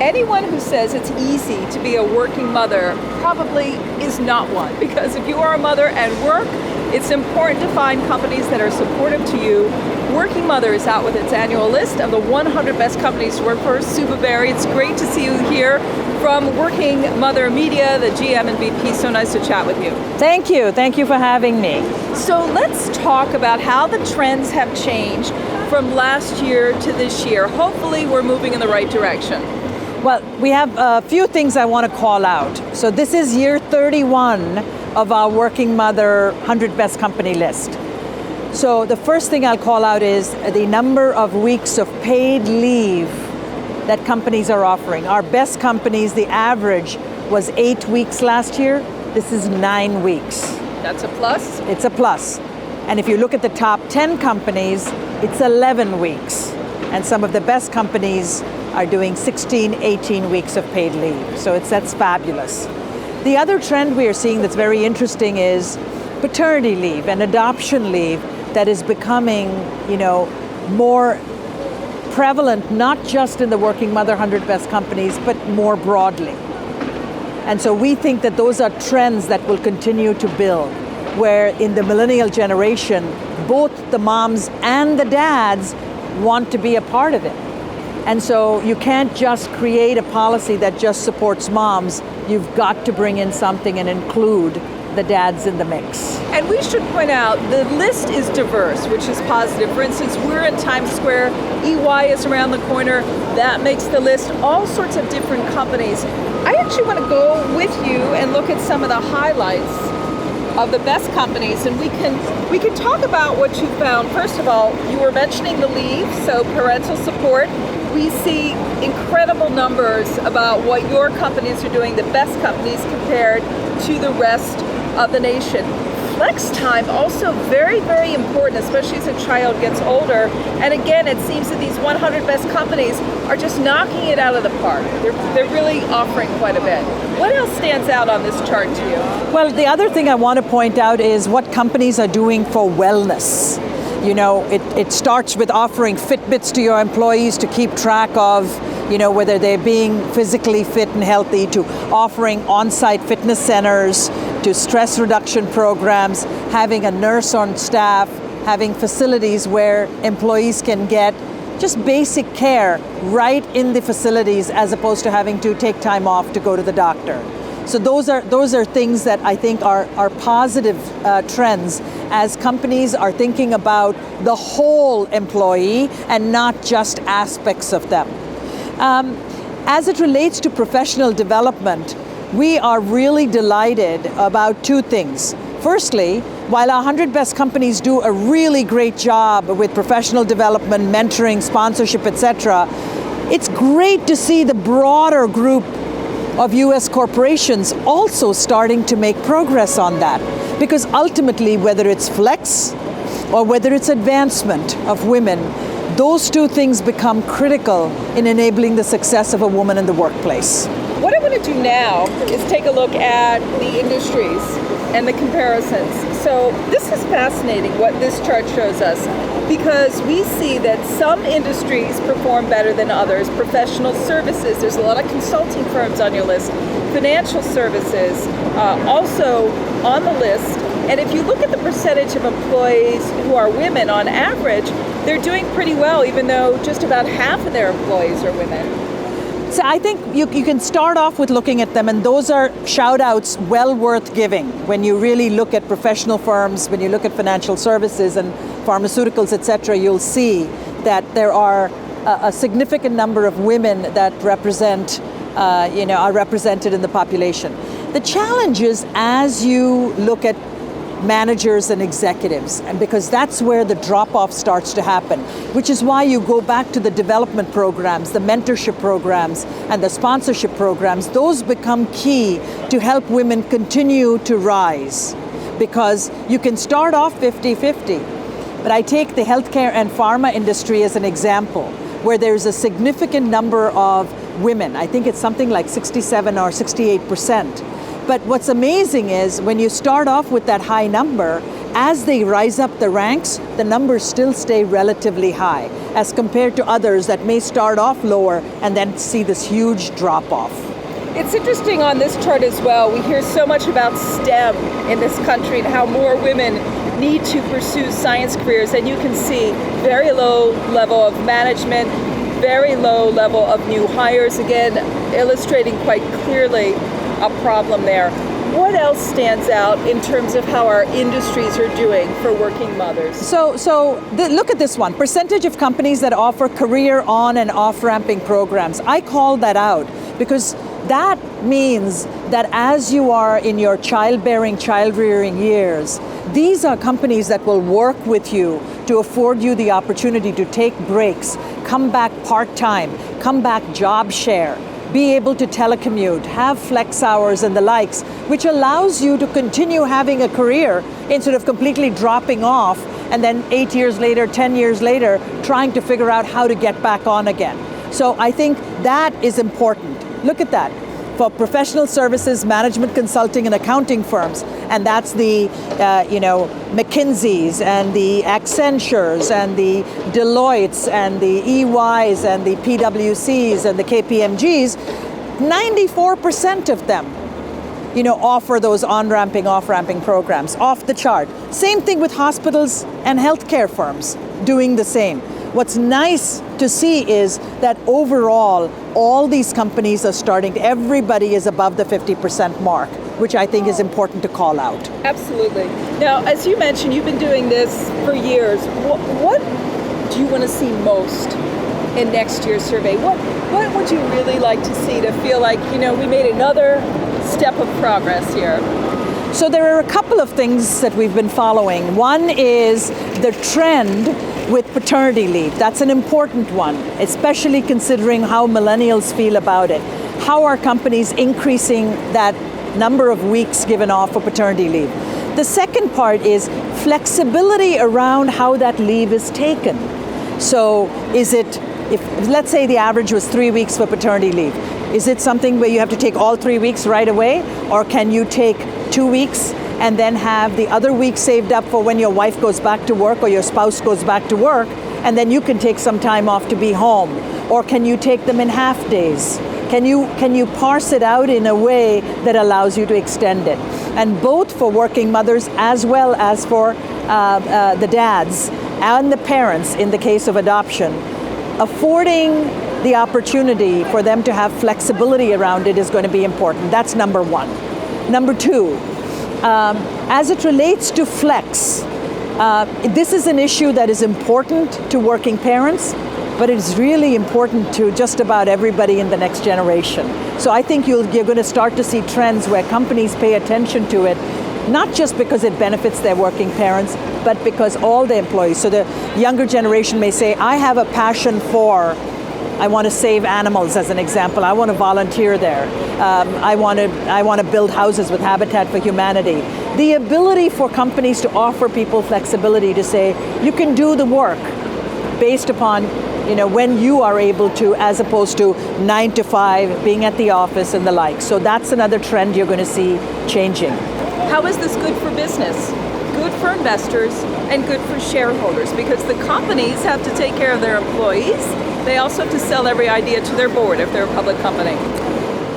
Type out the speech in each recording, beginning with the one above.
anyone who says it's easy to be a working mother probably is not one, because if you are a mother and work, it's important to find companies that are supportive to you. Working Mother is out with its annual list of the 100 best companies to work for. Sue Barry, it's great to see you here from Working Mother Media, the GM and VP. So nice to chat with you. Thank you for having me. So let's talk about how the trends have changed from last year to this year. Hopefully we're moving in the right direction. Well, we have a few things I want to call out. So this is year 31 of our Working Mother 100 Best Company list. So the first thing I'll call out is the number of weeks of paid leave that companies are offering. Our best companies, the average was 8 weeks last year. This is 9 weeks. That's a plus? It's a plus. And if you look at the top 10 companies, it's 11 weeks. And some of the best companies are doing 16, 18 weeks of paid leave. So that's fabulous. The other trend we are seeing that's very interesting is paternity leave and adoption leave that is becoming, more prevalent, not just in the Working Mother 100 Best Companies, but more broadly. And so we think that those are trends that will continue to build, where in the millennial generation, both the moms and the dads want to be a part of it. And so you can't just create a policy that just supports moms. You've got to bring in something and include the dads in the mix. And we should point out, the list is diverse, which is positive. For instance, we're in Times Square, EY is around the corner, that makes the list, all sorts of different companies. I actually want to go with you and look at some of the highlights of the best companies, and we can talk about what you found. First of all, you were mentioning the leave, so parental support. We see incredible numbers about what your companies are doing, the best companies compared to the rest of the nation. Flex time also very, very important, especially as a child gets older. And again, it seems that these 100 best companies are just knocking it out of the park. They're really offering quite a bit. What else stands out on this chart to you? Well, the other thing I want to point out is what companies are doing for wellness. It starts with offering Fitbits to your employees to keep track of, whether they're being physically fit and healthy, to offering on-site fitness centers, to stress reduction programs, having a nurse on staff, having facilities where employees can get just basic care right in the facilities as opposed to having to take time off to go to the doctor. So those are things that I think are positive trends as companies are thinking about the whole employee and not just aspects of them. As it relates to professional development, we are really delighted about two things. Firstly, while our 100 best companies do a really great job with professional development, mentoring, sponsorship, etc., it's great to see the broader group of US corporations also starting to make progress on that. Because ultimately, whether it's flex or whether it's advancement of women, those two things become critical in enabling the success of a woman in the workplace. What I want to do now is take a look at the industries and the comparisons. So this is fascinating what this chart shows us, because we see that some industries perform better than others. Professional services, there's a lot of consulting firms on your list. Financial services, also on the list. And if you look at the percentage of employees who are women on average, they're doing pretty well, even though just about half of their employees are women. So I think you can start off with looking at them, and those are shout outs well worth giving when you really look at professional firms, when you look at financial services and pharmaceuticals, etc. You'll see that there are a significant number of women that are represented in the population. The challenge is as you look at managers and executives, and because that's where the drop-off starts to happen, which is why you go back to the development programs, the mentorship programs, and the sponsorship programs. Those become key to help women continue to rise, because you can start off 50-50, but I take the healthcare and pharma industry as an example, where there's a significant number of women. I think it's something like 67 or 68%. But what's amazing is when you start off with that high number, as they rise up the ranks, the numbers still stay relatively high as compared to others that may start off lower and then see this huge drop off. It's interesting on this chart as well. We hear so much about STEM in this country and how more women need to pursue science careers. And you can see very low level of management, very low level of new hires, again, illustrating quite clearly a problem there. What else stands out in terms of how our industries are doing for working mothers? Look at this one, percentage of companies that offer career on and off ramping programs. I call that out because that means that as you are in your childbearing, child-rearing years, these are companies that will work with you to afford you the opportunity to take breaks, come back part-time, come back job share, be able to telecommute, have flex hours and the likes, which allows you to continue having a career instead of completely dropping off and then 8 years later, 10 years later, trying to figure out how to get back on again. So I think that is important. Look at that. For professional services, management consulting and accounting firms, and that's the McKinseys and the Accentures and the Deloittes and the EYs and the PwCs and the KPMGs, 94% of them offer those on-ramping, off-ramping programs, off the chart. Same thing with hospitals and healthcare firms doing the same. What's nice to see is that overall, all these companies are everybody is above the 50% mark, which I think is important to call out. Absolutely. Now, as you mentioned, you've been doing this for years. What do you want to see most in next year's survey? What would you really like to see to feel like, we made another step of progress here? So there are a couple of things that we've been following. One is the trend with paternity leave. That's an important one, especially considering how millennials feel about it. How are companies increasing that number of weeks given off for paternity leave? The second part is flexibility around how that leave is taken. So is it, if let's say the average was 3 weeks for paternity leave, is it something where you have to take all 3 weeks right away? Or can you take 2 weeks and then have the other week saved up for when your wife goes back to work or your spouse goes back to work, and then you can take some time off to be home? Or can you take them in half days? Can you parse it out in a way that allows you to extend it? And both for working mothers as well as for the dads and the parents in the case of adoption, affording the opportunity for them to have flexibility around it is going to be important. That's number one. Number two, as it relates to flex, this is an issue that is important to working parents, but it's really important to just about everybody in the next generation. So I think you're going to start to see trends where companies pay attention to it, not just because it benefits their working parents, but because all the employees. So the younger generation may say, I have a passion for, I want to save animals as an example. I want to volunteer there. I want to build houses with Habitat for Humanity. The ability for companies to offer people flexibility to say, you can do the work based upon when you are able to, as opposed to 9 to 5, being at the office and the like. So that's another trend you're going to see changing. How is this good for business? Good for investors and good for shareholders, because the companies have to take care of their employees. They also have to sell every idea to their board if they're a public company.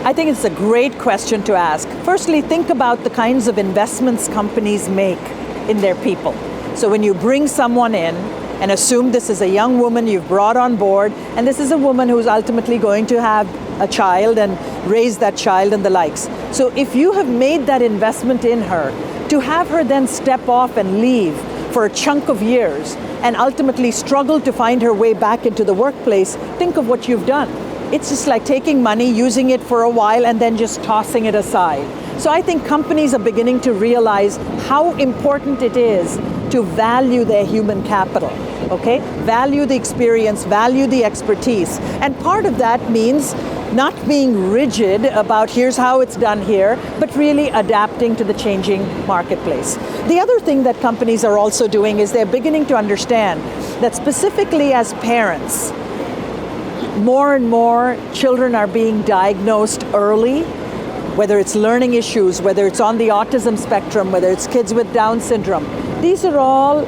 I think it's a great question to ask. Firstly, think about the kinds of investments companies make in their people. So when you bring someone in and assume this is a young woman you've brought on board, and this is a woman who's ultimately going to have a child and raise that child and the likes. So if you have made that investment in her, to have her then step off and leave for a chunk of years and ultimately struggle to find her way back into the workplace, think of what you've done. It's just like taking money, using it for a while, and then just tossing it aside. So I think companies are beginning to realize how important it is to value their human capital, okay? Value the experience, value the expertise. And part of that means not being rigid about here's how it's done here, but really adapting to the changing marketplace. The other thing that companies are also doing is they're beginning to understand that specifically as parents, more and more children are being diagnosed early, whether it's learning issues, whether it's on the autism spectrum, whether it's kids with Down syndrome. These are all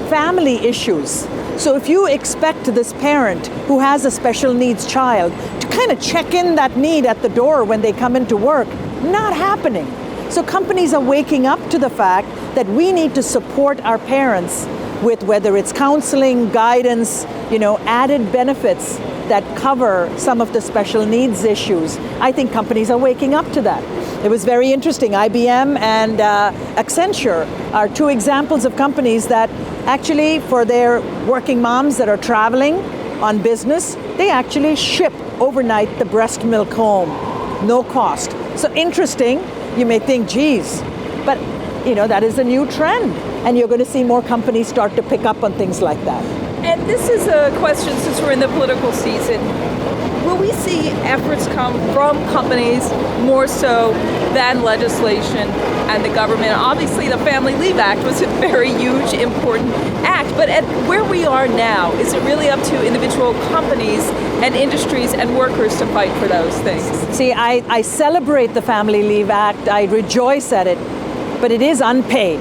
family issues. So if you expect this parent who has a special needs child to kind of check in that need at the door when they come into work, not happening. So companies are waking up to the fact that we need to support our parents with whether it's counseling, guidance, added benefits that cover some of the special needs issues. I think companies are waking up to that. It was very interesting. IBM and Accenture are two examples of companies that actually, for their working moms that are traveling on business, they actually ship overnight the breast milk home, no cost. So interesting. You may think, geez, but that is a new trend, and you're going to see more companies start to pick up on things like that. And this is a question, since we're in the political season, will we see efforts come from companies more so than legislation and the government? Obviously, the Family Leave Act was a very huge, important act, but at where we are now, is it really up to individual companies and industries and workers to fight for those things? See, I celebrate the Family Leave Act, I rejoice at it, but it is unpaid.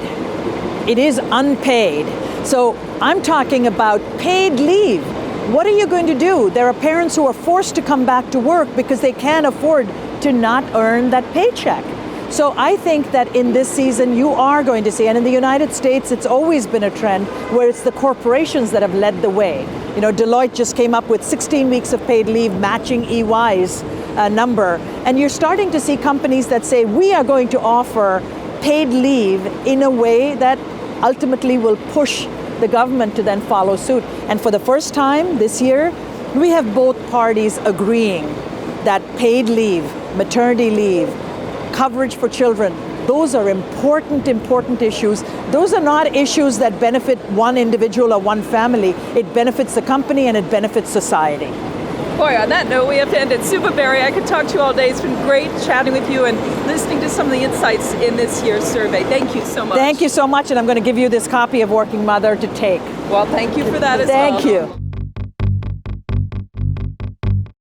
It is unpaid. So I'm talking about paid leave. What are you going to do? There are parents who are forced to come back to work because they can't afford to not earn that paycheck. So I think that in this season you are going to see, and in the United States it's always been a trend where it's the corporations that have led the way. Deloitte just came up with 16 weeks of paid leave matching EY's number. And you're starting to see companies that say we are going to offer paid leave in a way that ultimately will push the government to then follow suit. And for the first time this year, we have both parties agreeing that paid leave, maternity leave, coverage for children, those are important issues. Those are not issues that benefit one individual or one family. It benefits the company and it benefits society. Boy, on that note, we have to end it. Supa Berry, I could talk to you all day. It's been great chatting with you and listening to some of the insights in this year's survey. Thank you so much. Thank you so much, and I'm going to give you this copy of Working Mother to take. Well, thank you for that as well. Thank you.